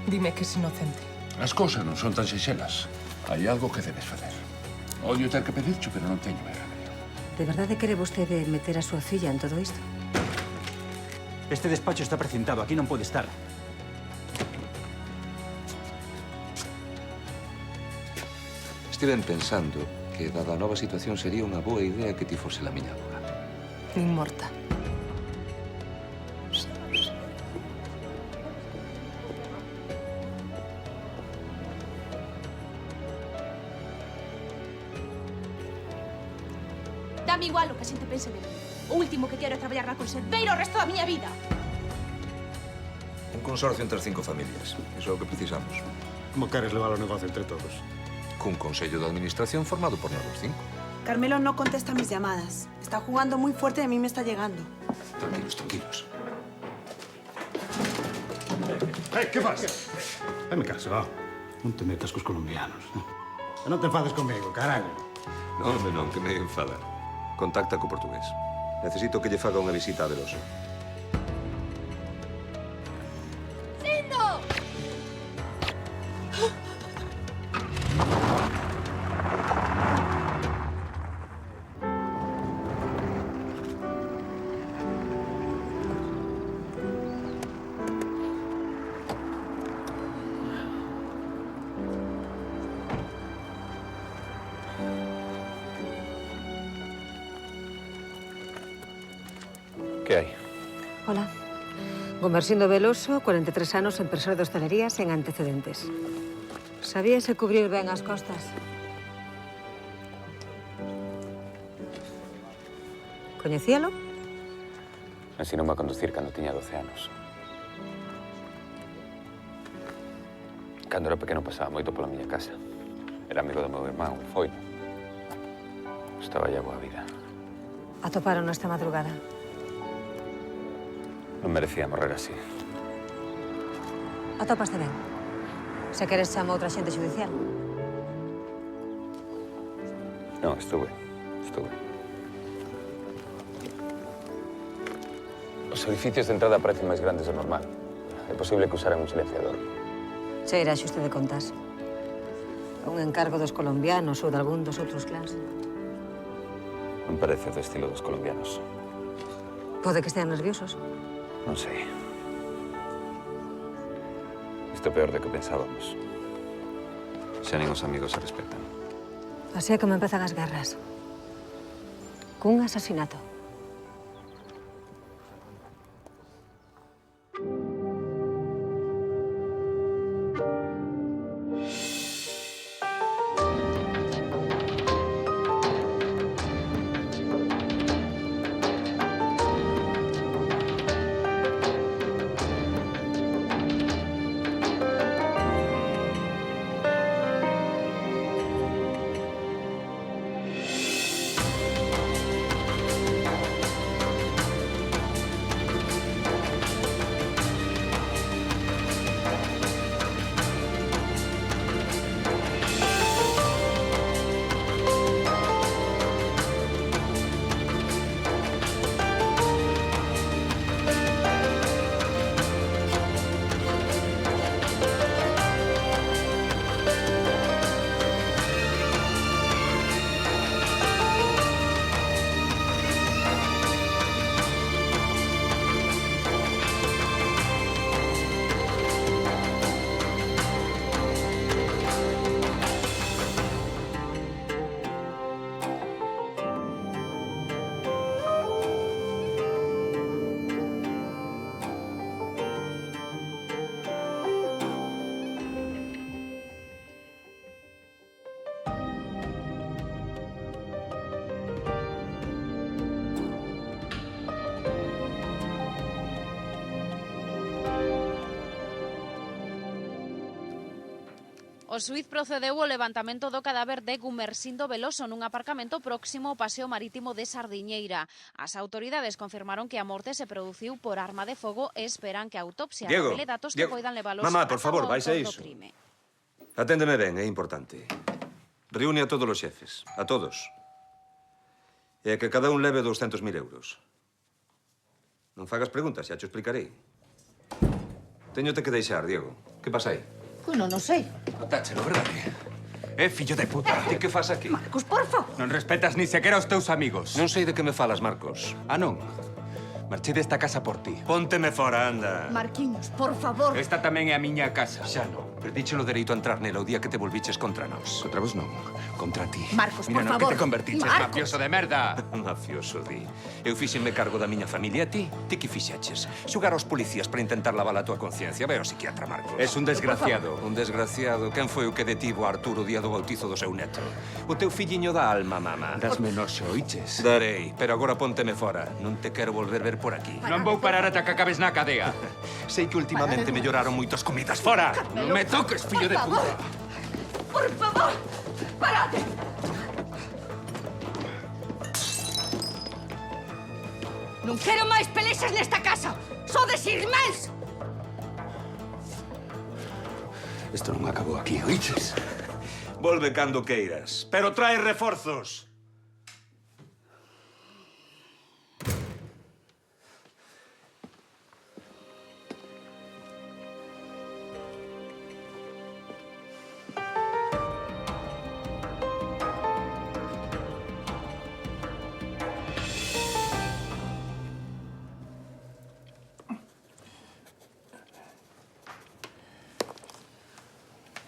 Dime que es inocente. As cousas non son tan sinxelas. Hai algo que debes facer. Odio ter que pedircho, pero non teño máis remedio. De verdade quere vostede meter a súa filla en todo isto? Este despacho está precintado. Aquí non pode estar. Estiven pensando que, dada a nova situación, sería unha boa idea que ti fose la miña boa. Nin morta. Dame igual o que a xente pense de mí. O último que quero é traballar na conserveira o resto da miña vida. Un consorcio entre 5 familias. Iso é o que precisamos. Como queres levar o negocio entre todos? Cun consello de administración formado por nós os 5. Carmelo no contesta mis llamadas. Está jugando muy fuerte y a mí me está llegando. Tranquilos, tranquilos. ¿Qué pasa? Hazme caso, va. Non te metas cos colombianos. E non te enfades comigo, caralho. Non, home, non, que me enfadar. Contacta co portugués. Necesito que lle faga unha visita a Veloso. Que hai? Hola. Gomersindo Veloso, 43 anos, empresario de hostelería sen antecedentes. Sabíase cubrir ben as costas. Coñecíalo? Ensinoume a conducir cando tiña 12 anos. Cando era pequeno pasaba moito pola miña casa. Era amigo do meu irmán, foi. Estaba ya boa vida. Atoparon esta madrugada. Non merecía morrer así. Atopaste ben. Se queres chama outra xente judicial. Non, estuve. Os edificios de entrada parecen máis grandes do normal. É posible que usaran un silenciador. Cheira a xuste de contas. Un encargo dos colombianos ou de algún dos outros clans. Non parece do estilo dos colombianos. Pode que estean nerviosos. Non sei. Isto é peor do que pensábamos. Xa nin os amigos se respetan. Así é como empezan as guerras. Cun asasinato. O xuíz procedeu ao levantamento do cadáver de Gumersindo Veloso nun aparcamento próximo ao paseo marítimo de Sardiñeira. As autoridades confirmaron que a morte se produciu por arma de fogo e esperan que a autopsia revele datos que poidan levalos Mamá, por favor, vais a do iso. crime. Aténdeme ben, é importante. Reúne a todos os xefes, a todos. E que cada un leve 200.000 euros. Non fagas preguntas, xa te explicarei. Téñote que deixar, Diego. Que Que pasa aí? Pois non sei. Matáchelo, verdade? Fillo de puta. Ti que fas aquí? Marcos, porfa. Non respetas ni sequera os teus amigos. Non sei de que me falas, Marcos. Ah, non? Marchei desta casa por ti. Pónteme fora, anda. Marquiños, por favor. Esta tamén é a miña casa. Xa non. Perdíche o dereito a entrar nela o día que te volviches contra nós. Contra vos non. Contra ti. Marcos, Mira por no favor. que te convertiches, Marcos. mafioso de merda. Mafioso, di. Eu fíxenme cargo da miña familia. Ti que fixeches? Xugar aos policías para intentar lavar a tua conciencia. Ve ao psiquiatra, Marcos. Es un desgraciado. Un desgraciado. Quen foi o que detivo a Arturo o día do bautizo do seu neto? O teu filliño da alma, mama. Dasme noxo, oiches? Darei, pero agora pónteme fora. Non te quero volver ver por aquí. Non vou parar ata que acabes na cadea. Sei que últimamente melloraron moitas comidas. Fora! Non me toques, fillo de puta. Por favor, parade. Non quero máis pelexas nesta casa. Sodes irmáns. Isto non acabou aquí, oiches? Volve cando queiras, pero trae reforzos.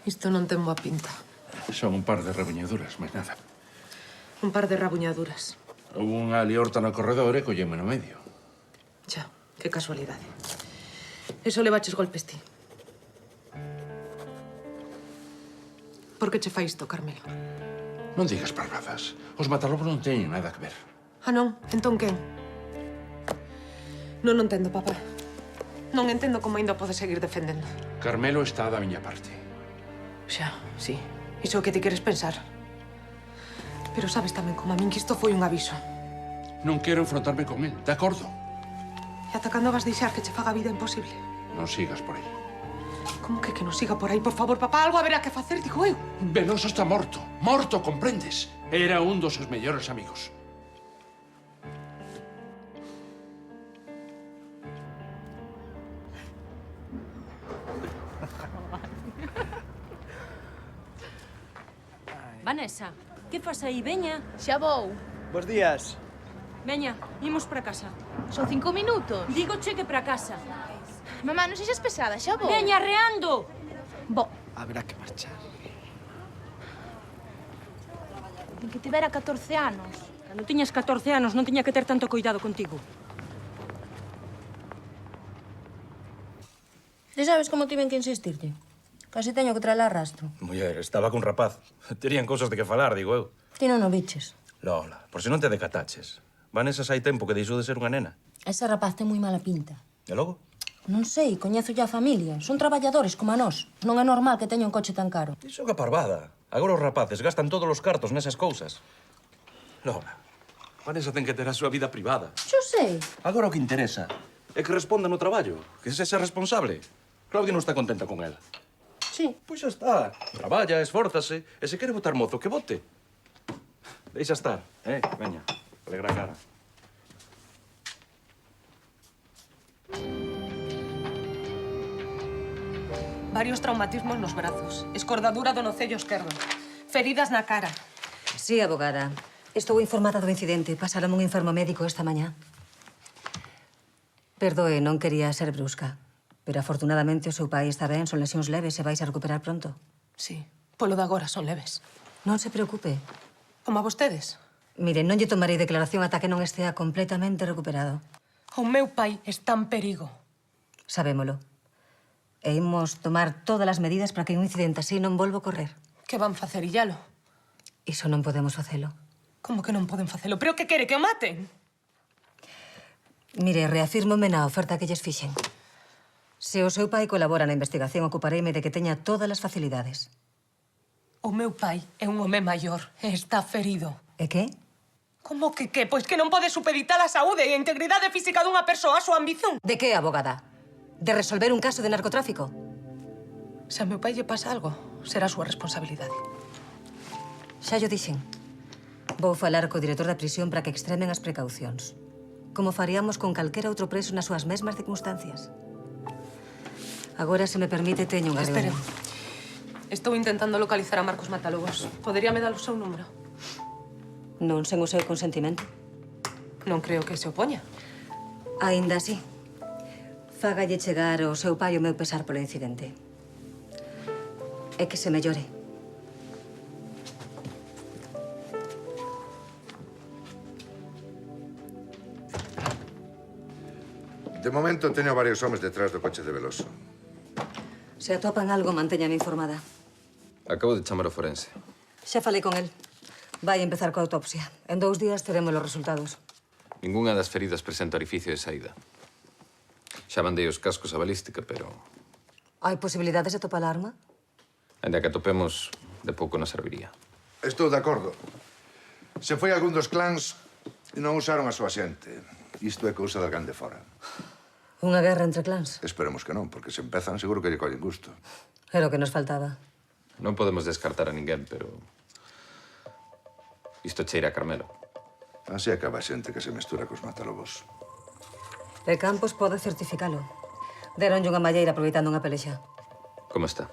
Isto non ten boa pinta. Son un par de rabuñaduras, máis nada. Un par de rabuñaduras. Houve unha liorta no corredor e colleme no medio. Xa, que casualidade. Eso levaches golpes ti. Por que che fai isto, Carmelo? Non digas parvadas. Os matalobos non teñen nada que ver. Ah, non? Entón quen? Non entendo, papá. Non entendo como ainda pode seguir defendendo. Carmelo está da miña parte. Xa, sí. Iso é o que ti queres pensar. Pero sabes tamén como a min que isto foi un aviso. Non quero enfrontarme con él, de acordo? E ata cando vas deixar que che faga a vida imposible? Non sigas por aí. Como que non siga por aí? Por favor, papá, algo haberá que facer, digo eu. Veloso está morto. Morto, comprendes? Era un dos seus mellores amigos. Vanessa, que fas aí? Veña. Xa vou. Bos días. Veña, imos para casa. Son 5 minutos. Dígoche que para casa. Mamá, non sexas pesada, xa vou. Veña, arreando. Bo, Haberá que marchar. en que tivera 14 anos. Cando tiñas 14 anos non tiña que ter tanto cuidado contigo. Ti sabes como tiven que insistirte? Casi teño que traela a rastro. Muller, estaba cun rapaz. Terían cousas de que falar, digo eu. Ti non o biches. Lola, por se non te decataches. Vanessa hai tempo que deixou de ser unha nena. Ese rapaz ten moi mala pinta. E logo? Non sei, coñezo ya a familia. Son traballadores como a nós. Non é normal que teña un coche tan caro. Iso que parvada. Agora os rapaces gastan todos os cartos nesas cousas. Lola, Vanessa ten que ter a súa vida privada. Xo sei. Agora o que interesa é que responda no traballo, que se sexa responsable. Claudia non está contenta con ela. Sí. Pois xa está. Traballa, esfórzase, e se quere votar mozo, que vote. Deixa estar, veña, alegra a cara. Varios traumatismos nos brazos. Escordadura do nocello esquerdo. Feridas na cara. Sí, abogada. Estou informada do incidente. Pasaron un informe médico esta mañá. Perdoe, non quería ser brusca. Pero afortunadamente o seu pai está ben, son lesións leves e vais a recuperar pronto. Sí, polo de agora son leves. Non se preocupe. Como a vostedes. Mire, non lle tomarei declaración ata que non estea completamente recuperado. O meu pai está en perigo. Sabémolo. E imos tomar todas as medidas para que un incidente así non volva a ocorrer. Que van facer, illalo? Iso non podemos facelo. Como que non poden facelo? Pero que quere, que o maten? Mire, reafírmome na oferta que lles fixen. Se o seu pai colabora na investigación, ocupareime de que teña todas as facilidades. O meu pai é un home maior e está ferido. E que? Como que que? Pois que non pode supeditar a saúde e a integridade física dunha persoa a súa ambición. De que, abogada? De resolver un caso de narcotráfico? Se ao meu pai lle pasa algo, será a súa responsabilidade. Xa llo dixen. Vou falar co director da prisión para que extremen as precaucións. Como faríamos con calquera outro preso nas súas mesmas circunstancias. Agora, se me permite, teño unha Espere. reunión. Estou intentando localizar a Marcos Matalobos. Poderíame dar o seu número? Non sen o seu consentimento. Non creo que se opoña. Aínda así, fágalle chegar ao seu pai o meu pesar polo incidente. E que se mellore. De momento teño varios homes detrás do coche de Veloso. Se atopan algo, mantéñame informada. Acabo de chamar ao forense. Xa falei con el. Vai empezar coa autopsia. En 2 días teremos os resultados. Ningunha das feridas presenta orificio de saída. Xa mandei os cascos a balística, pero... Hai posibilidades de topar a arma? Ainda que atopemos, de pouco nos serviría. Estou de acordo. Se foi algún dos clans, non usaron a súa xente. Isto é cousa de alguén de fora. Unha guerra entre clans? Esperemos que non, porque se empezan seguro que lle collen gusto. Era o que nos faltaba. Non podemos descartar a ninguén, pero... Isto cheira a Carmelo. Así acaba a xente que se mestura cos matalobos. E Campos pode certificalo. Deronlle unha malleira aproveitando unha pelexa. Como está?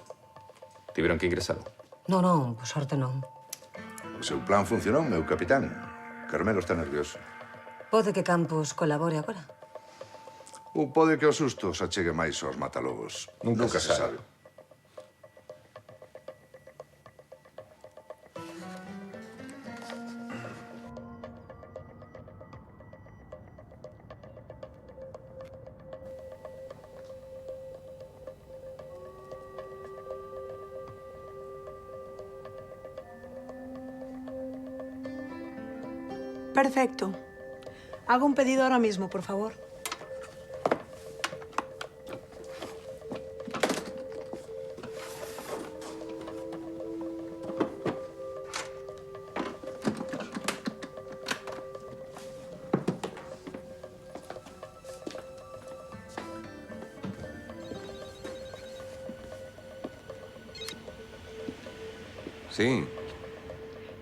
Tiveron que ingresalo? Non, por sorte non. O seu plan funcionou, meu capitán. Carmelo está nervioso. Pode que Campos colabore agora. Ou pode que o susto se achegue máis aos matalobos. Nunca se sabe. Perfecto. Hago un pedido ahora mismo, por favor. Sí.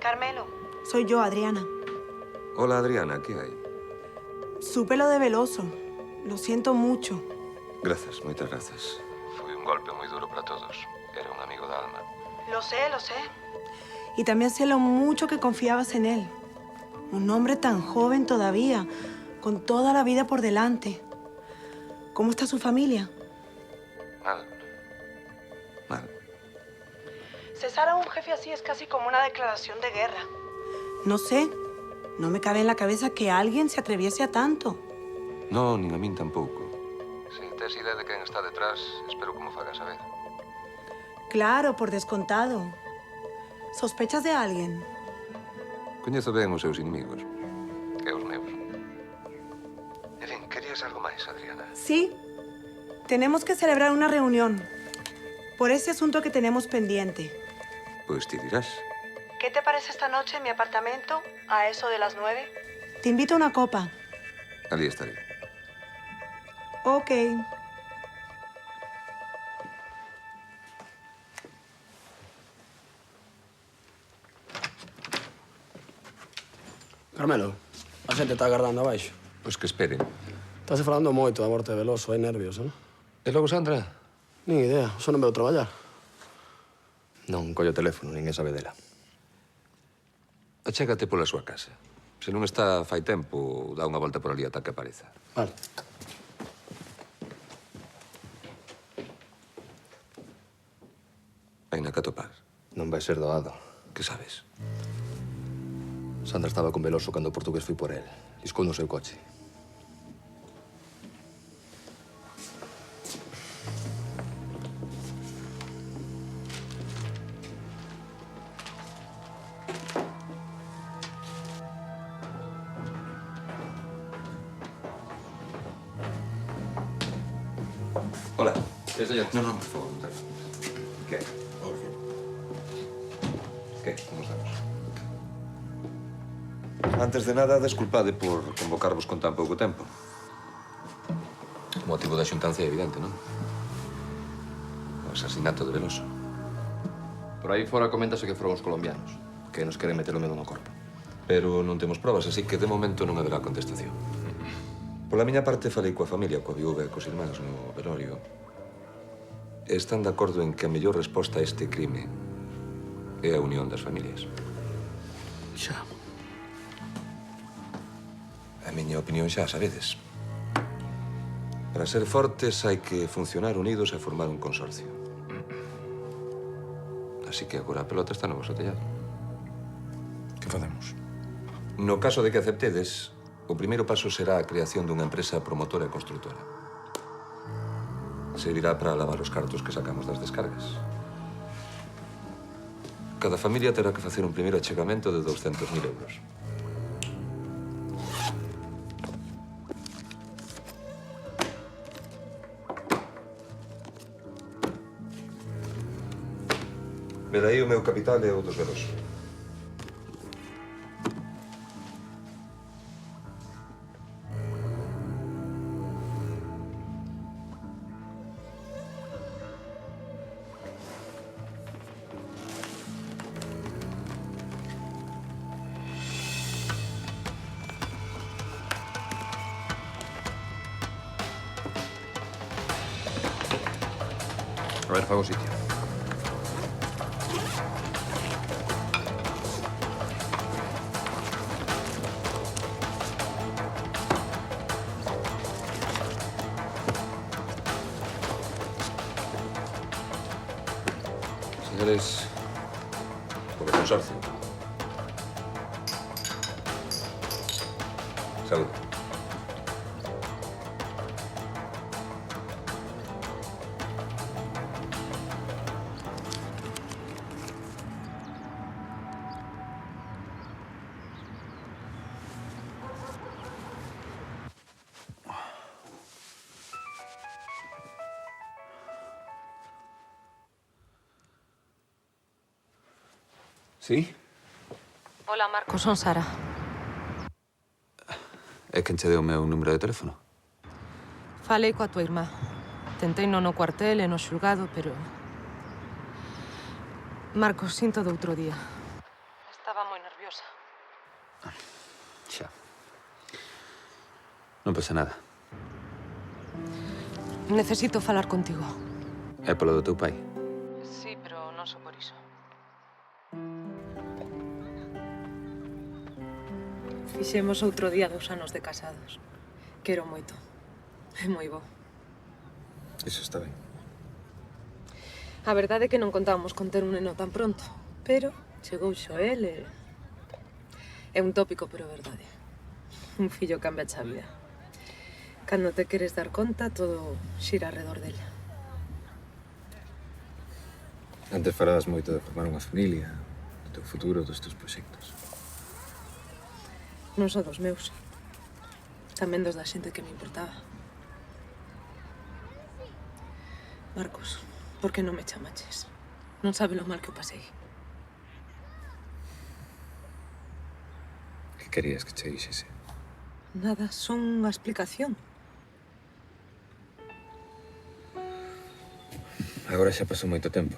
Carmelo, soy yo, Adriana. Hola, Adriana, ¿qué hay? Supe lo de Veloso. Lo siento mucho. Gracias, moitas gracias. Foi un golpe moi duro para todos. Era un amigo da alma. Lo sé. Y también sé lo mucho que confiabas en él. Un hombre tan joven todavía, con toda la vida por delante. ¿Cómo está su familia? Mal. Cesar a un jefe así es casi como una declaración de guerra. No sé. No me cabe en la cabeza que alguien se atreviese a tanto. No, nin a min tampouco. Se tes idea de quen está detrás, espero que mo fagas saber. Claro, por descontado. ¿Sospechas de alguien? Coñezo ben os seus inimigos, que os meus. En fin, querías algo máis, Adriana? Sí. Tenemos que celebrar una reunión. Por ese asunto que tenemos pendiente. Pois ti dirás. ¿Qué te parece esta noche en mi apartamento, a eso de las 9? Te invito a una copa. Ali estaré. Ok. Carmelo, a xente está agardando abaixo. Pois que esperen. Estás falando moito da morte de Veloso, hai nervios, non? E logo Sandra? Nin idea, só non veo traballar. Non collo o teléfono, ninguén sabe dela. Achégate pola súa casa. Se non está fai tempo, dá unha volta por ali ata que apareza. Vale. Hai na que atopar. Non vai ser doado. Que sabes? Sandra estaba con Veloso cando o portugués foi por el. Liscou no seu coche. Hola. Es ella. No, por favor, no te... ¿Qué? ¿Qué? ¿Cómo estamos? Antes de nada, desculpade por convocarvos con tan pouco tempo. O motivo da xuntanza é evidente, non? O asasinato de Veloso. Por aí fora coméntase que foron os colombianos, que nos queren meter o medo no corpo. Pero non temos probas, así que de momento non haberá contestación. Pola miña parte, falei coa familia, coa viúva e cos irmáns no velorio. están de acordo en que a mellor resposta a este crime é a unión das familias. Xa. A miña opinión xa a sabedes. Para ser fortes hai que funcionar unidos e formar un consorcio. Así que agora a pelota está no vosso tellado. Que facemos? No caso de que aceptedes, o primeiro paso será a creación dunha empresa promotora e constructora. Servirá para lavar os cartos que sacamos das descargas. Cada familia terá que facer un primeiro achegamento de 200.000 euros. Velaí o meu capital e o dos Veloso. A ver, fago sitio. Señores, por el consorcio. Salud. Sí? Hola, Marcos, son Sara. É quen che deu o meu número de teléfono? Falei coa tua irmá. Tentei no cuartel e no xulgado, pero... Marcos, sinto do outro día. Estaba moi nerviosa. Xa. Non pasa nada. Necesito falar contigo. É polo do teu pai? Sí, pero non só por iso. Fixemos outro día 2 anos de casados. Quero moito. É moi bo. Iso está ben. A verdade é que non contábamos con ter un neno tan pronto. Pero chegou Xoel e... É un tópico, pero é verdade. Un fillo cambia a vida. Cando te queres dar conta, todo xira alrededor dela. Antes falabas moito de formar unha familia, do teu futuro, dos teus proxectos. Non só dos meus. Tamén dos da xente que me importaba. Marcos, por que non me chamaches? Non sabe lo mal que o pasei. Que querías que che dixese? Nada, son unha explicación. Agora xa pasou moito tempo.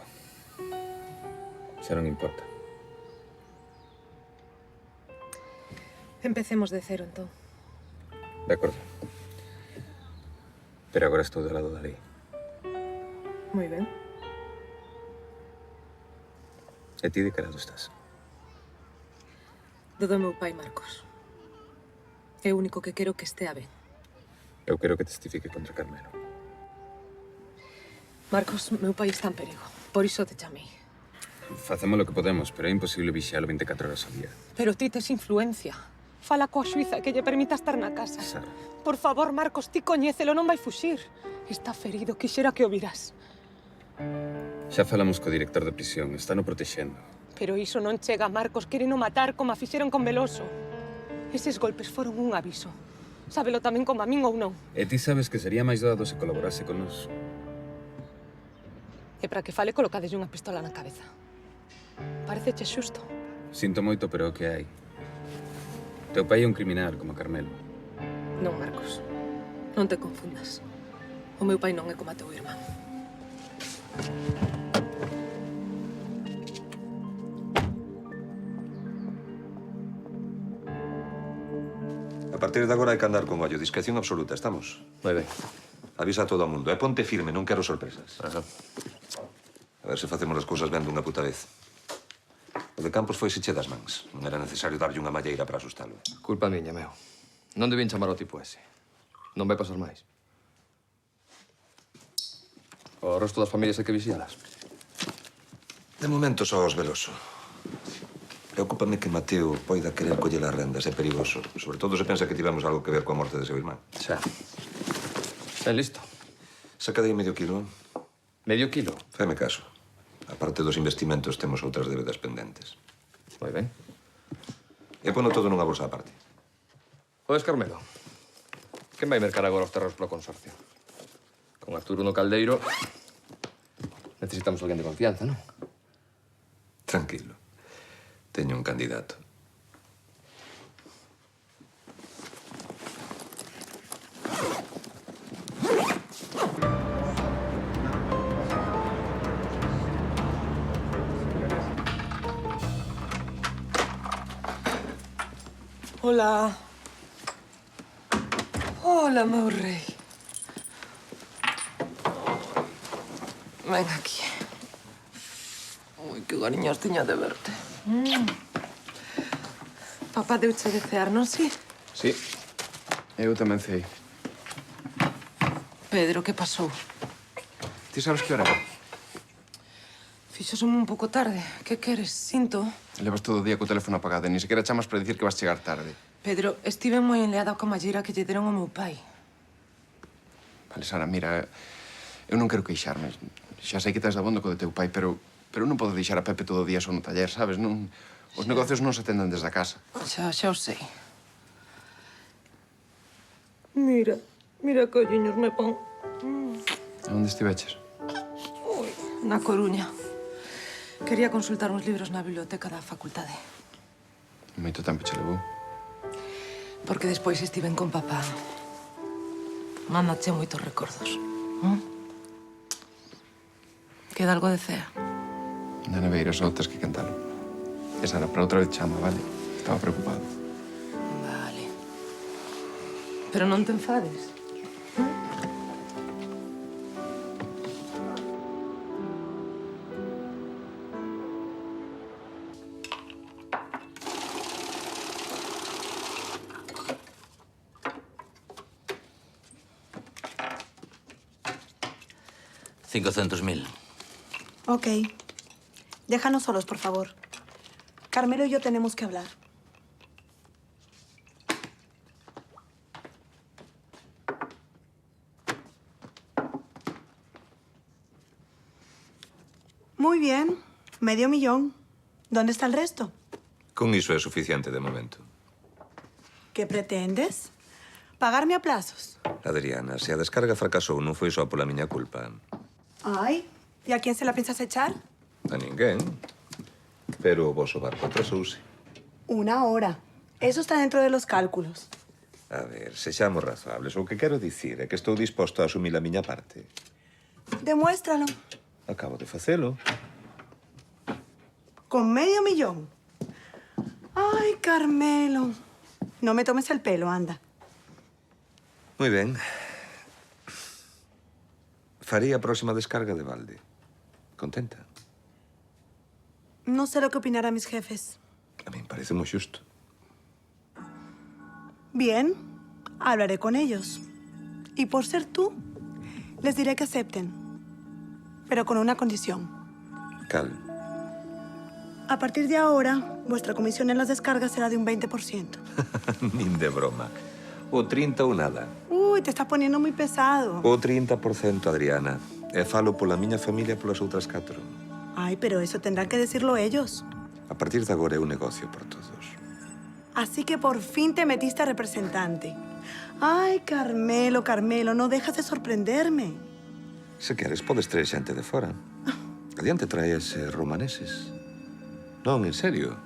Xa non importa. Empecemos de cero, entón. De acordo. Pero agora estou do lado da lei. Moi ben. E ti de que lado estás? Do meu pai, Marcos. É o único que quero que estea ben. Eu quero que testifique contra Carmelo. Marcos, meu pai está en perigo. Por iso te chamei. Facemos o que podemos, pero é imposible vixialo 24 horas ao día. Pero ti tes influencia. Fala coa xuíza que lle permita estar na casa. Sara. Por favor, Marcos, ti coñécelo, non vai fuxir. Está ferido, quixera que o viras. Xa falamos co director de prisión, está no protexendo. Pero iso non chega, Marcos, queren o matar como a fixeron con Veloso. Eses golpes foron un aviso. Sábelo tamén como a min ou non. E ti sabes que sería máis doado se colaborase con nos. E para que fale, colocadeslle unha pistola na cabeza. Pareceche xusto. Sinto moito, pero é o que hai. Teu pai é un criminal, como Carmelo. Non, Marcos. Non te confundas. O meu pai non é como a teu irmán. A partir de agora hai que andar con ollo. Discreción absoluta, estamos? Moi ben. Avisa a todo o mundo. E ponte firme, non quero sorpresas. A ver se facemos as cousas ben dunha puta vez. O de Campos foi se che das mans. Non era necesario darlle unha malleira para asustalo. Culpa miña, meu. Non debín chamar ao tipo ese. Non vai pasar máis. O resto das familias hai que vixialas. De momento só os Veloso. Preocúpame que Mateo poida querer coller as rendas. É perigoso. Sobre todo se pensa que tivemos algo que ver coa morte de seu irmán. Xa. Ben listo. Sacadei medio kilo. Medio kilo? Feme caso. A parte dos investimentos, temos outras débedas pendentes. Moi ben. E pono todo nunha bolsa aparte. Odes, Carmelo, quen vai mercar agora os terros polo consorcio? Con Arturo no caldeiro, necesitamos alguén de confianza, non? Tranquilo. Teño un candidato. Hola. Hola, meu rei. Ven aquí. Ui, que gariños tiña de verte. Papá deuche de cear, non si? Sí. Eu tamén cei. Pedro, que pasou? Ti sabes que hora é? Fíxosome un pouco tarde. Que queres? Sinto. Levas todo o día co teléfono apagado e ni sequera chamas para dicir que vas chegar tarde. Pedro, estive moi enleada coa malleira que lle deron ao meu pai. Vale, Sara, mira, eu non quero queixarme. Xa sei que estás dabondo co de teu pai, pero non podo deixar a Pepe todo o día só no taller, sabes? Non, os negocios non se atenden desde a casa. Xa o sei. Mira que olliños me pon. Onde estiveches? Ui, na Coruña. Quería consultar uns libros na biblioteca da facultade. Moito tempo che levou. Porque despois estiven con papá. Mándache moitos recordos. Queda algo de cea? Na neveira só tes que cantalo. E Sara, para outra vez chama, vale? Estaba preocupado. Vale. Pero non te enfades. $500.000. Ok. Déjanos solos, por favor. Carmelo y yo tenemos que hablar. Muy bien. $500,000. ¿Dónde está el resto? Con iso é suficiente de momento. ¿Qué pretendes? ¿Pagarme a plazos? Adriana, se a descarga fracasou non foi só pola miña culpa. Ay, ¿y a quién se la piensas echar? A ninguén. Pero o voso barco atrasouse. 1 hora. Eso está dentro de los cálculos. A ver, sexamos razoables. O que quero dicir é que estou disposto a asumir a miña parte. Demuéstralo. Acabo de facelo. ¿Con $500,000? Ay, Carmelo. No me tomes el pelo, anda. Moi ben. Faría a próxima descarga de balde. Contenta? No sé lo que opinarán mis jefes. A mí me parece moi xusto. Bien, hablaré con ellos. Y por ser tú, les diré que acepten. Pero con una condición. Cal? A partir de ahora, vuestra comisión en las descargas será de un 20%. Nin de broma. O 30 ou nada. Uy, te estás poniendo muy pesado. O 30%, Adriana. E falo pola miña familia e polas outras 4. Ay, pero eso tendrán que decirlo ellos. A partir de agora é un negocio por todos. Así que por fin te metiste a representante. Ay, Carmelo, Carmelo, no dejas de sorprenderme. Se queres, podes traer xente de fora. Adiante traes romaneses. Non, en serio.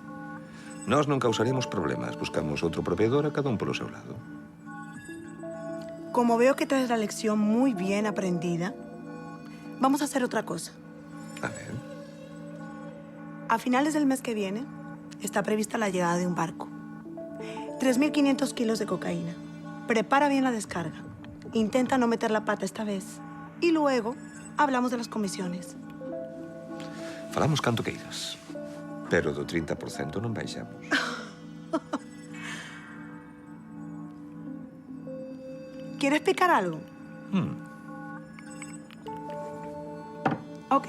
Nós non causaremos problemas. Buscamos outro proveedor a cada un polo seu lado. Como veo que traes la lección muy bien aprendida, vamos a hacer otra cosa. A ver. A finales del mes que viene, está prevista la llegada de un barco. 3.500 kilos de cocaína. Prepara bien la descarga. Intenta no meter la pata esta vez. Y luego hablamos de las comisiones. Falamos canto queiras, pero do 30% non baixamos. ¿Quieres picar algo? Ok.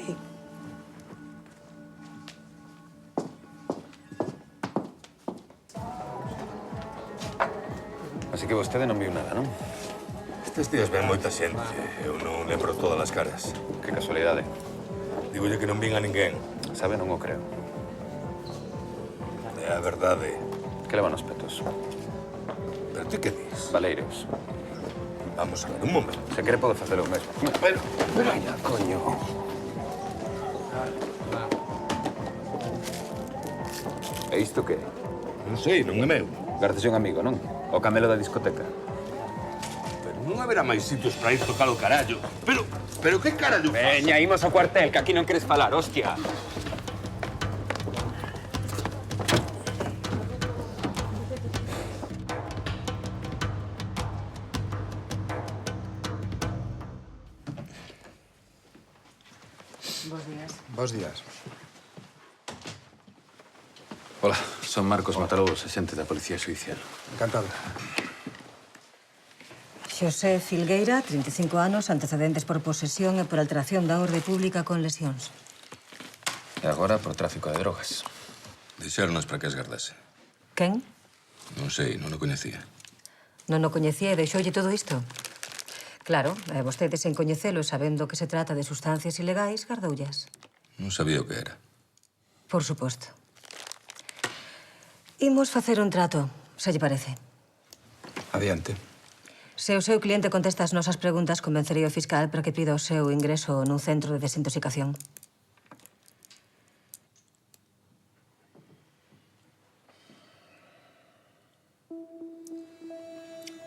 Así que vostede non viu nada, non? Estes días ven moita xente. Eu non lembro todas as caras. Que casualidade. Dígolle que non vin a ninguén. Sabe, non o creo. É a verdade. Que levan os petos? Pero ti que dis? Valeiros. Vamos a ver, un momento. Se quere pode facelo mesmo. Pero... Vaya, coño. E isto que? Non sei, non é meu. Gartes un amigo, non? O camelo da discoteca. Pero non haberá máis sitios para ir tocar o carallo. Pero que carallo faz? Veña, imos ao cuartel, que aquí non queres falar, hostia. Bos días. Bos días. Hola, son Marcos Mataró, agente da Policía Xudicial. Encantado. Xosé Filgueira, 35 anos, antecedentes por posesión e por alteración da orde pública con lesións. E agora por tráfico de drogas. Dixéronos para que esgardase. Quen? Non sei, non o coñecía. Non o coñecía e deixoulle todo isto? Claro, vostede sen coñecelo e sabendo que se trata de sustancias ilegais, gardoullas. Non sabía o que era. Por suposto. Imos facer un trato, se lle parece. Adiante. Se o seu cliente contesta as nosas preguntas, convencerei o fiscal para que pida o seu ingreso nun centro de desintoxicación.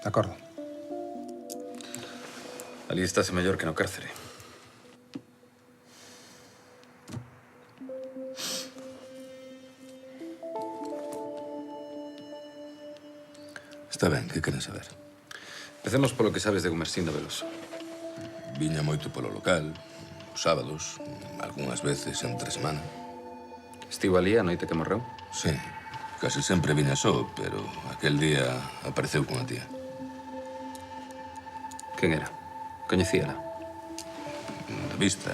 De acordo. Ali estáse mellor que no cárcere. Está ben, que queren saber? Empecemos polo que sabes de Gumersindo Veloso. Viña moito polo local, os sábados, algunhas veces entre semana. Estivo ali a noite que morreu? Sí, casi sempre viña só, pero aquel día apareceu cunha tía. Quen era? Coñecíala? De vista,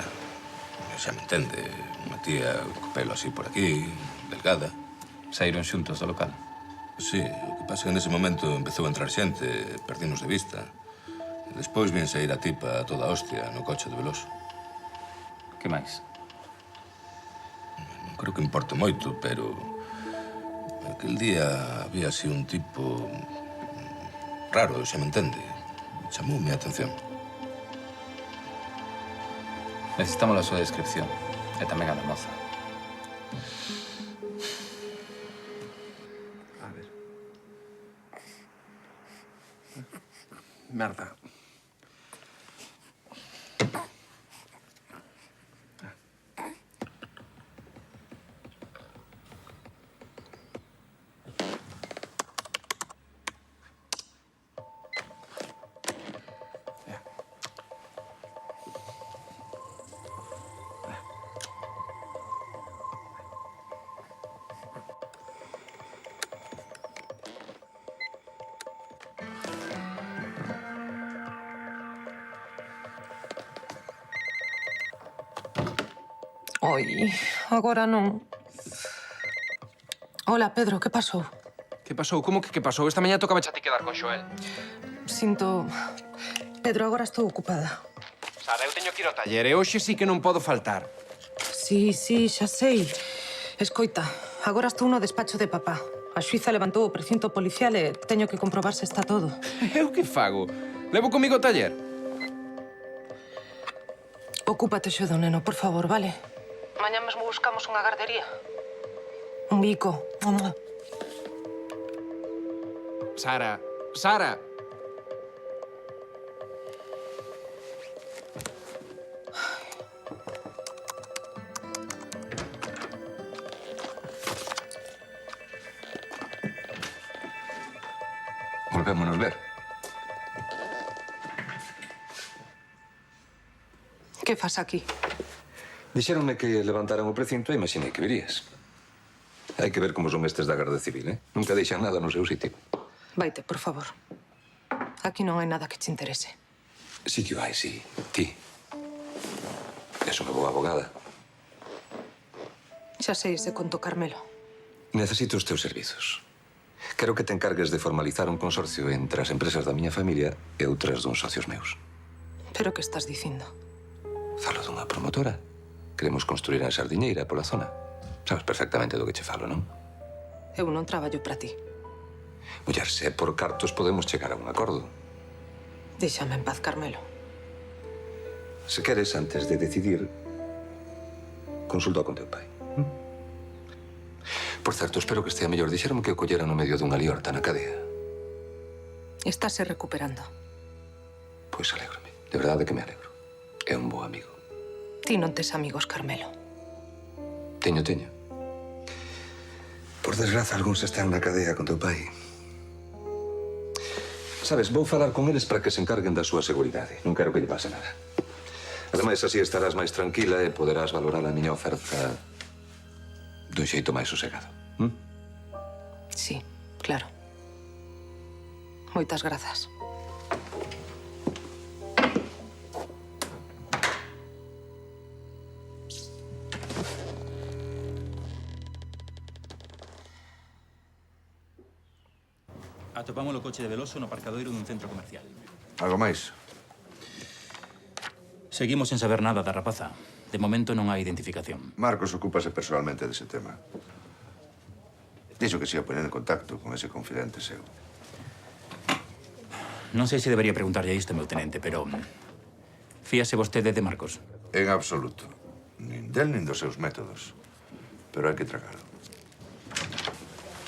xa me entende, unha tía co pelo así por aquí, delgada. Saíron xuntos do local? Sí, o que pasa é que nese momento empezou a entrar xente, perdimos de vista. E despois vin sair a tipa a toda hostia no coche de Veloso. Que máis? Non creo que importe moito, pero aquel día había así un tipo raro, xa me entende. Chamoume a atención. Necesitamos a súa descripción. E tamén a da moza. Merda. Oi, agora non. Hola, Pedro, que pasou? Que pasou? Como que pasou? Esta mañá tocaba a ti quedar con Xoel. Sinto... Pedro, agora estou ocupada. Sara, eu teño que ir ao taller e hoxe sí que non podo faltar. Sí, xa sei. Escoita, agora estou no despacho de papá. A xuíza levantou o precinto policial e teño que comprobar se está todo. Eu que fago? Levo comigo ao taller? Ocúpate xo do neno, por favor, vale? Mañá mesmo buscamos unha gardería. Un bico. Sara, Sara. Volvémonos ver. Que fas aquí? Dixéronme que levantaran o precinto e imaginei que virías. Hai que ver como son estes da Garda Civil, eh? Nunca deixan nada no seu sitio. Vaite, por favor. Aquí non hai nada que te interese. Sí que vai, sí. Ti. És unha boa abogada. Xa sei se conto Carmelo. Necesito os teus servizos. Quero que te encargues de formalizar un consorcio entre as empresas da miña familia e outras duns socios meus. Pero que estás dicindo? Falo dunha promotora. Queremos construir en Sardiñeira, pola zona. Sabes perfectamente do que che falo, non? Eu non traballo para ti. Muller, se por cartos podemos chegar a un acordo. Déxame en paz, Carmelo. Se queres, antes de decidir, consulta con teu pai. Por certo, espero que estea mellor. Dixeronme que o collera no medio dunha liorta na cadea. Estáse recuperando. Pois alégrome. De verdade que me alegro. É un bo amigo. Ti non tes amigos, Carmelo. Teño. Por desgraza, algúns están na cadea con teu pai. Sabes, vou falar con eles para que se encarguen da súa seguridade. Non quero que lle pase nada. Ademais, así estarás máis tranquila e poderás valorar a miña oferta dun xeito máis sosegado. Sí, claro. Moitas grazas. Atopamos o coche de Veloso no aparcadoiro dun centro comercial. Algo máis? Seguimos sen saber nada da rapaza. De momento non hai identificación. Marcos ocúpase personalmente dese tema. Dixo que se ia poner en contacto con ese confidente seu. Non sei se debería preguntarlle isto, meu tenente, pero... Fíase vostede de Marcos? En absoluto. Nin del nin dos seus métodos. Pero hai que tragalo.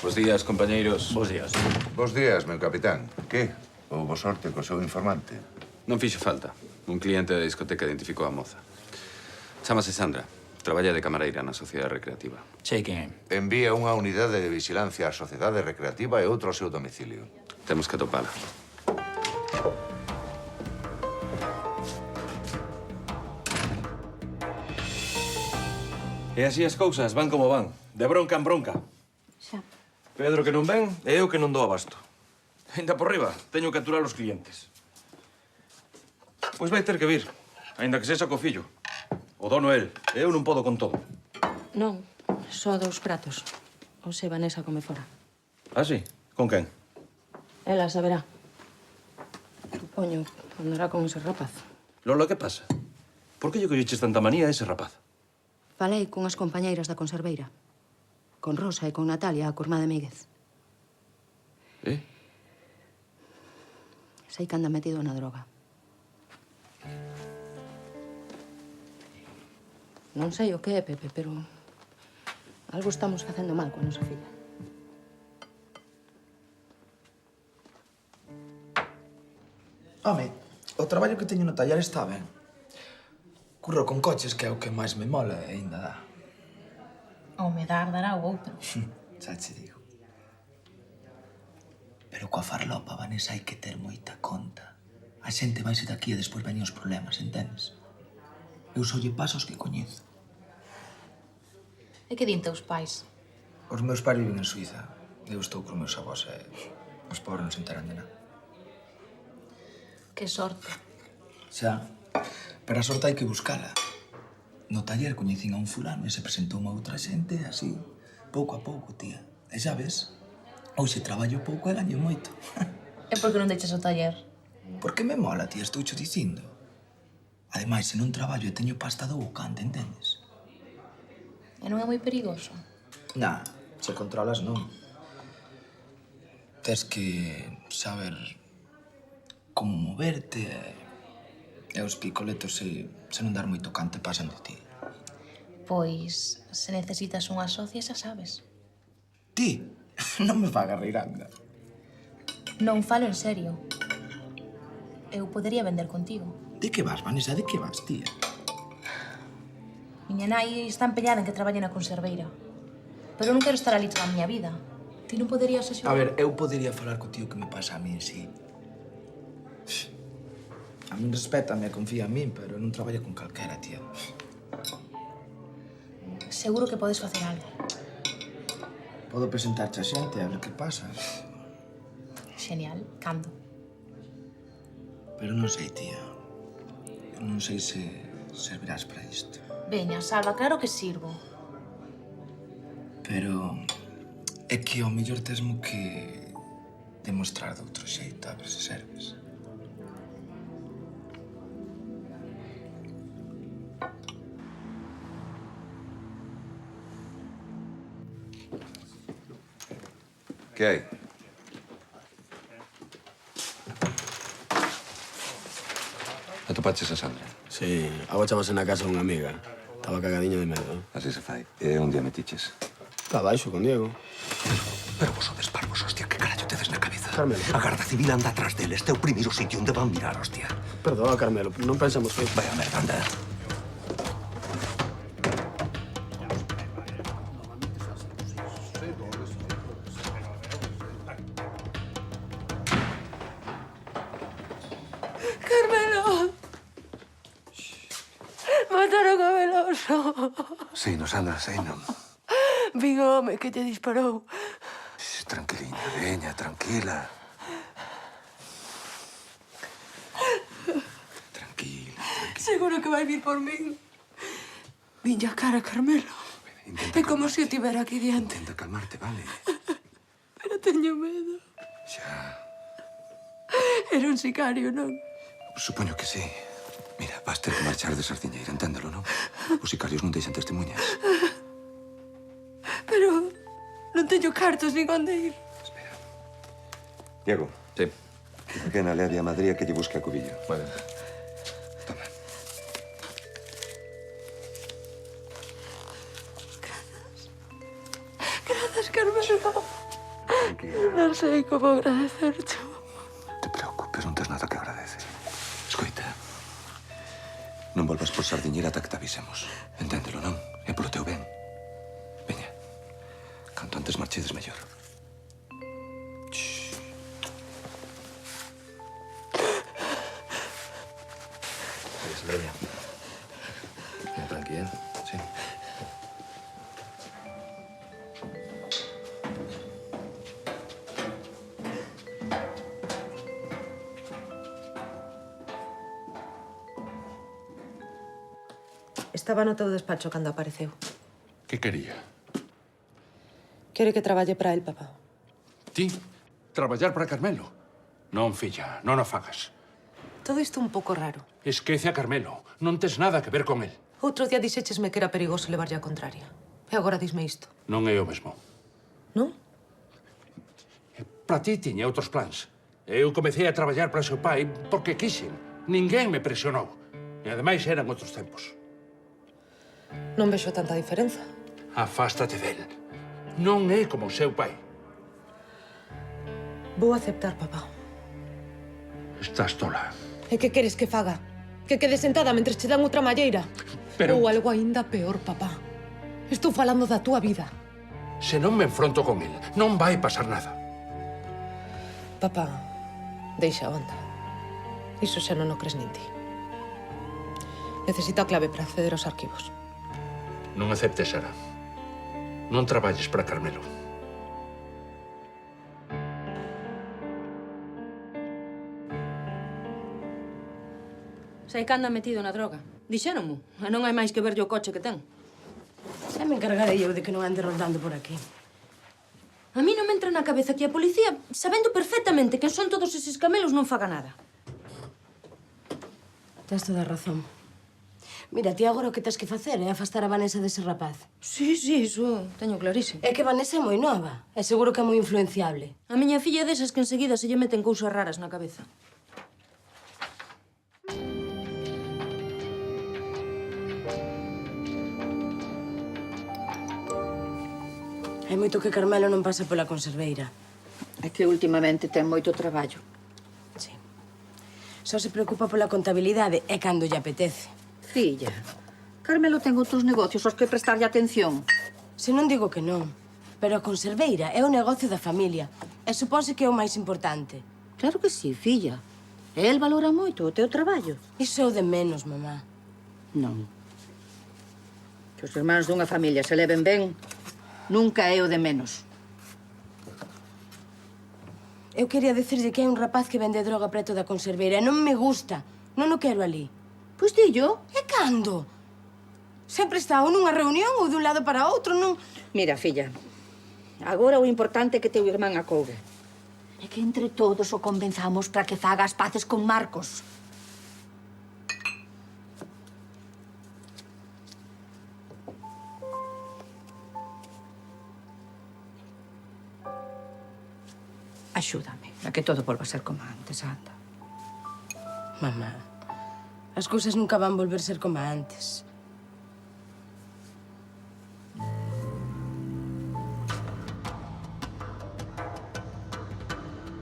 Bos días, compañeiros. Bos días. Bos días, meu capitán. Que? Houbo sorte co seu informante? Non fixo falta. Un cliente da discoteca identificou a moza. Chámase Sandra. Traballa de camareira na Sociedade Recreativa. Sei quen é. Envía unha unidade de vigilancia á Sociedade Recreativa e outra ao seu domicilio. Temos que atopala. E así as cousas van como van. De bronca en bronca. Xa. Pedro que non ven e eu que non dou abasto. Ainda por riba, teño que aturar os clientes. Pois vai ter que vir, ainda que sexa co fillo. O dono el, eu non podo con todo. Non, só 2 pratos. O se Vanessa come fora. Ah, sí? Con quen? Ela saberá. Supoño, andará con ese rapaz. Lola, que pasa? Por que lle colleches tanta manía a ese rapaz? Falei cunhas compañeiras da conserveira. Con Rosa e con Natalia, a curmá de Míguez. Sei que anda metido na droga. Non sei o que é, Pepe, pero... algo estamos facendo mal coa nosa filla. Home, o traballo que teño no taller está ben. Curro con coches, que é o que máis me mola e ainda dá. Ao me dará o outro. Xa che digo. Pero coa farlopa, Vanessa, hai que ter moita conta. A xente vaise daqui e despois veñen os problemas, entendes? Eu só lle paso os que coñezo. E que din teus pais? Os meus pais viven en Suiza. Eu estou cos meus avós e os pobres non se enteran de nada. Que sorte. Xa, pero a sorte hai que buscala. No taller coñecín a un fulano e se presentou a outra xente así, pouco a pouco, tía. E xa ves, hoxe traballo pouco e gaño moito. E por que non deixas o taller? Porque me mola, tía, estou cho dicindo. Ademais, se non traballo e teño pasta do bocante, entendes? E non é moi perigoso? Nah, se controlas non. Tes que saber como moverte e os picoletos, se non dar moito cante, pasan de ti. Pois, se necesitas unha socia, xa sabes. Ti? Non me fagas rir, anda. Non falo en serio. Eu podería vender contigo. De que vas, Vanessa? De que vas, tía? Miña nai está empeñada en que traballe na conserveira. Pero non quero estar ali toda a miña vida. Ti non poderías axudar? A ver, eu podería falar co tío que me pasa a mí, sí. A A min respétame e confía en min, pero non traballa con calquera, tía. Seguro que podes facer algo. Podo presentarte a xente a ver que pasa. Genial. Cando? Pero non sei, tía. Non sei se servirás para isto. Veña, Salva, claro que sirvo. Pero é que ao mellor tesmo que demostrar de outro xeito, a ver se serves. Que hai? Atopaches a Sandra? Sí, agochábase na casa dunha amiga. Estaba cagadiña de medo. Así se fai. E onde a metiches? Está abaixo con Diego. Pero vos sodes parvos, hostia, que carallo tedes na cabeza? Carmelo. A Garda Civil anda atrás deles. Este é o primeiro sitio onde van mirar, hostia. Perdoa, Carmelo, non pensamos que... Vai a merda, anda. Carmelo! Mataron a Veloso. Sí, no, Sandra, sei non. Vin o home que te disparou. Tranquiliña, veña, tranquila. Seguro que vai vir por min. Vinlle a cara, Carmelo. É como se o tivera aquí diante. Intenta calmarte, vale? Pero teño medo. Xa. Era un sicario, non? Supoño que sí. Mira, vas ter que marchar de Sardiñeira, enténdelo, non? Os sicarios non deixan testemunhas. Pero non teño cartos nin onde ir. Diego. Sí. Que na Levia a Madrid que lle busque a Cubillo. Vale. Grazas, Carmelo. Non sei como agradecerte. Te preocupes, non tes nada que agradecer. Escoita, non volvas por Sardiñeira ata que te avisemos. Enténdelo, non? É polo teu ben. Veña, canto antes marchedes mellor. Veña. Ven tranqui, ¿eh? Sí. Estaba no teu despacho cando apareceu. Que quería? Quere que traballe para el, papá. Ti? Traballar para Carmelo? Non, filla, non o fagas. Todo isto un pouco raro. Esquece a Carmelo. Non tes nada que ver con el. Outro día dixéchesme que era perigoso levarlle a contraria. E agora disme isto. Non é o mesmo. Non? Para ti tiña outros plans. Eu comecei a traballar para o seu pai porque quixen. Ninguén me presionou. E ademais eran outros tempos. Non vexo tanta diferenza. Afástate del. Non é como o seu pai. Vou aceptar, papá. Estás tola. E que queres que faga? Que quede sentada mentres che dan outra malleira? Pero... Ou algo aínda peor, papá. Estou falando da túa vida. Se non me enfronto con el, non vai pasar nada. Papá, deixa a onda. Iso xa non o crees nin ti. Necesito a clave para acceder aos arquivos. Non aceptes, Sara. Non traballes para Carmelo. Sei que anda metido na droga. Dixéronmo. E non hai máis que verlle o coche que ten. Xa me encargarei eu de que non ande rondando por aquí. A mí non me entra na cabeza que a policía, sabendo perfectamente que son todos eses camelos, non faga nada. Tens toda a razón. Mira, ti agora o que tens que facer é afastar a Vanessa dese rapaz. Sí, iso teño clarísimo. É que Vanessa é moi nova. É seguro que é moi influenciable. A miña filla é desas que enseguida se lle meten cousas raras na cabeza. Hai moito que Carmelo non pasa pola conserveira. É que últimamente ten moito traballo. Sí. Só se preocupa pola contabilidade e cando lle apetece. Filla, Carmelo ten outros negocios aos que prestarlle atención. Se non digo que non, pero a conserveira é o negocio da familia e supónse que é o máis importante. Claro que sí, filla. E el valora moito o teu traballo. Iso é o de menos, mamá. Non. Que os irmáns dunha familia se leven ben nunca é o de menos. Eu quería dicirlle que hai un rapaz que vende droga preto da conserveira e non me gusta. Non o quero ali. Pois dillo. E cando? Sempre está ou nunha reunión ou dun lado para outro, non... Mira, filla, agora o importante é que teu irmán acouve. É que entre todos o convenzamos para que faga as paces con Marcos. Axúdame a que todo volva a ser como antes, anda. Mamá, as cousas nunca van volver ser como antes.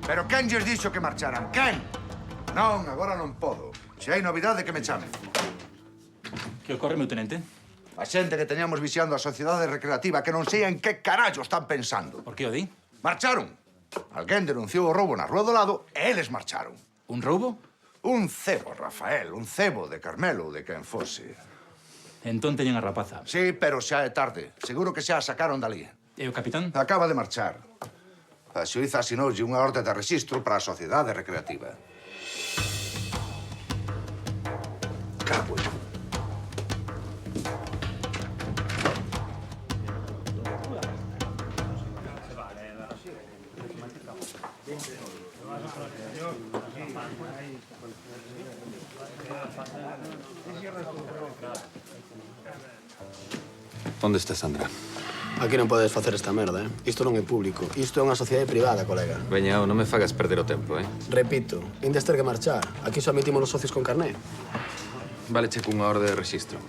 Pero quen lles dixo que marcharan? Quen? Non, agora non podo. Se hai novidade, que me chamen. Que ocorre, meu tenente? A xente que teñamos viciando a sociedade recreativa que non sei en que carallo están pensando. Por que o di? Marcharon. Alguén denunciou o roubo na Rúa do Lado e eles marcharon. Un roubo? Un cebo, Rafael. Un cebo de Carmelo ou de quen fose. Entón teñen a rapaza. Sí, pero xa é tarde. Seguro que xa a sacaron dali. E o capitán? Acaba de marchar. A xuíza asinoulle unha orde de rexistro para a sociedade recreativa. Cago en... Onde está Sandra? Aquí non podes facer esta merda, eh? Isto non é público. Isto é unha sociedade privada, colega. Veñao, non me fagas perder o tempo, eh? Repito, indes ter que marchar. Aquí só admitimos os socios con carné. Vale, checo unha orde de rexistro.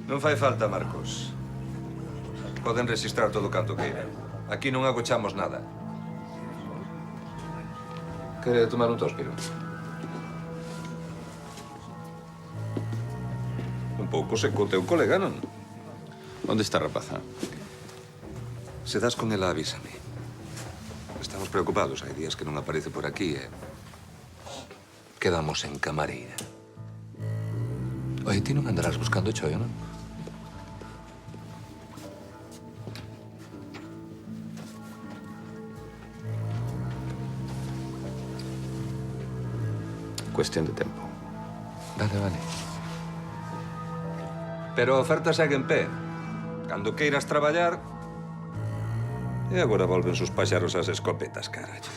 Non fai falta, Marcos. Poden registrar todo canto queiran. Aquí non agochamos nada. Quere tomar un tóspiro? Un pouco seco o teu colega, non? Onde está a rapaza? Se das con ela, avísame. Estamos preocupados. Hai días que non aparece por aquí e... quedamos en Camareira. Oye, ti non andarás buscando choio, non? Cuestión de tempo. Vale, vale. Pero a oferta segue en pé. Cando queiras traballar... E agora volven sus páxaros ás escopetas, carallo.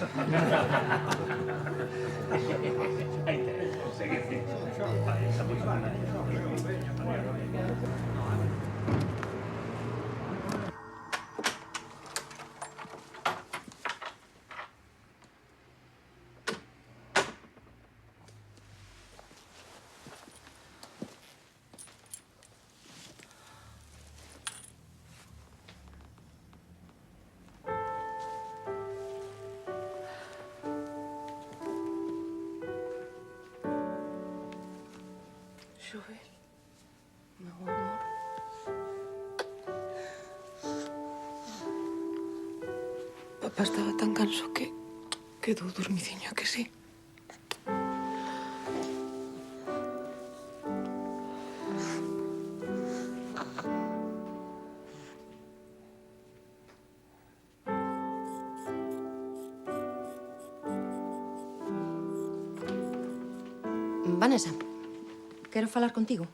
Joel, meu amor. Papá estaba tan canso que quedou dormidiño, que sí? Vanessa, quero falar contigo.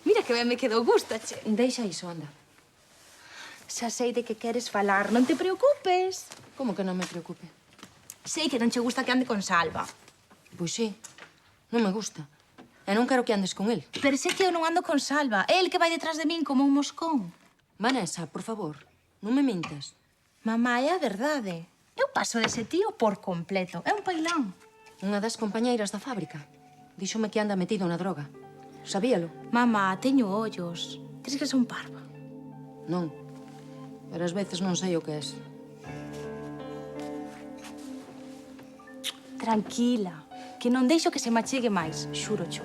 Mira que ben me quedou gustache. Deixa iso, anda. Xa sei de que queres falar, non te preocupes. Como que non me preocupe? Sei que non che gusta que ande con Salva. Pois sí, non me gusta. E non quero que andes con el. Pero sei que eu non ando con Salva. É el que vai detrás de min como un moscón. Vanessa, por favor, non me mintas. Mamá, é a verdade. Eu paso dese tío por completo. É un pailán. Unha das compañeiras da fábrica díxome que anda metido na droga. Sabíalo? Mamá, teño ollos. Tes que son parva. Non. Pero ás veces non sei o que es. Tranquila, que non deixo que se me achegue máis, xuro cho.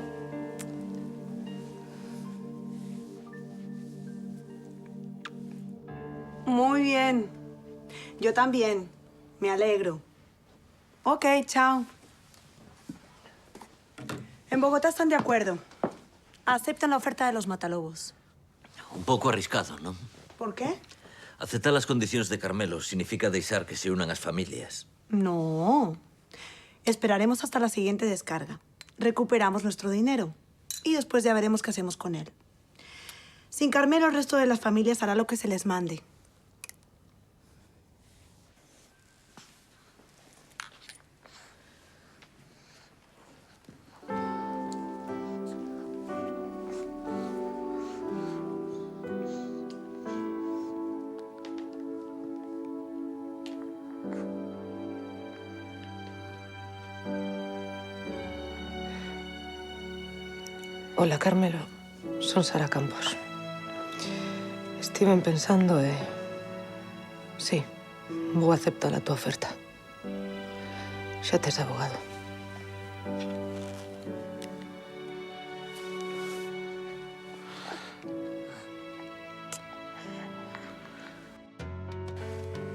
Muy bien. Yo también. Me alegro. Ok, chao. En Bogotá están de acuerdo. Aceptan la oferta de los Matalobos. Un pouco arriscado, non? ¿Por qué? Aceptar as condicións de Carmelo significa deixar que se unan as familias. No. Esperaremos hasta la siguiente descarga. Recuperamos nuestro dinero. Y después ya veremos qué hacemos con él. Sin Carmelo, el resto de las familias hará lo que se les mande. Hola, Carmelo. Son Sara Campos. Estiven pensando e... Sí, vou aceptar a tua oferta. Xa tes abogado.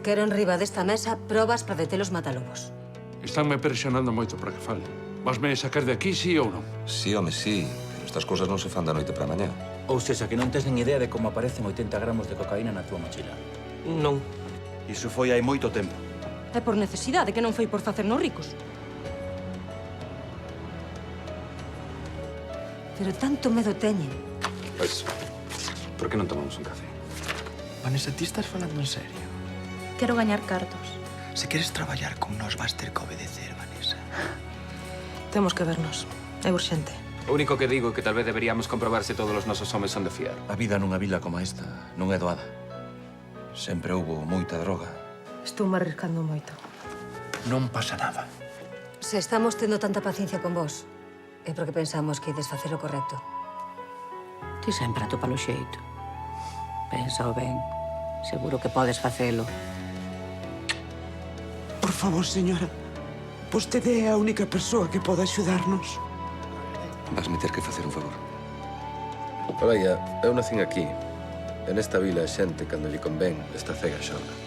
Quero enriba desta mesa probas para deter os matalobos. Estánme presionando moito para que fale. Vasme sacar de aquí, sí ou non? Sí, home, sí. Pero estas cosas non se fan da noite para mañá. Ou sexa, que non tes nin idea de como aparecen 80 gramos de cocaína na túa mochila. Non. Iso foi hai moito tempo. É por necesidade, que non foi por facernos ricos. Pero tanto medo teñen. Pois, por que non tomamos un café? Vanessa, ti estás falando en serio? Quero gañar cartos. Se queres traballar con nós, vas ter que obedecer, Vanessa. Temos que vernos. É urxente. O único que digo é que tal vez deberíamos comprobar se todos os nosos homes son de fiar. A vida nunha vila como esta non é doada. Sempre houbo moita droga. Estou me arriscando moito. Non pasa nada. Se estamos tendo tanta paciencia con vos, é porque pensamos que ides facer o correcto. Ti sempre atopa o xeito. Pensa ben. Seguro que podes facelo. Por favor, señora. Vostede é a única persoa que pode axudarnos. Vasme ter que facer un favor. Olaya, eu nacín aquí. En esta vila a xente, cando lle convén, está cega e xorda.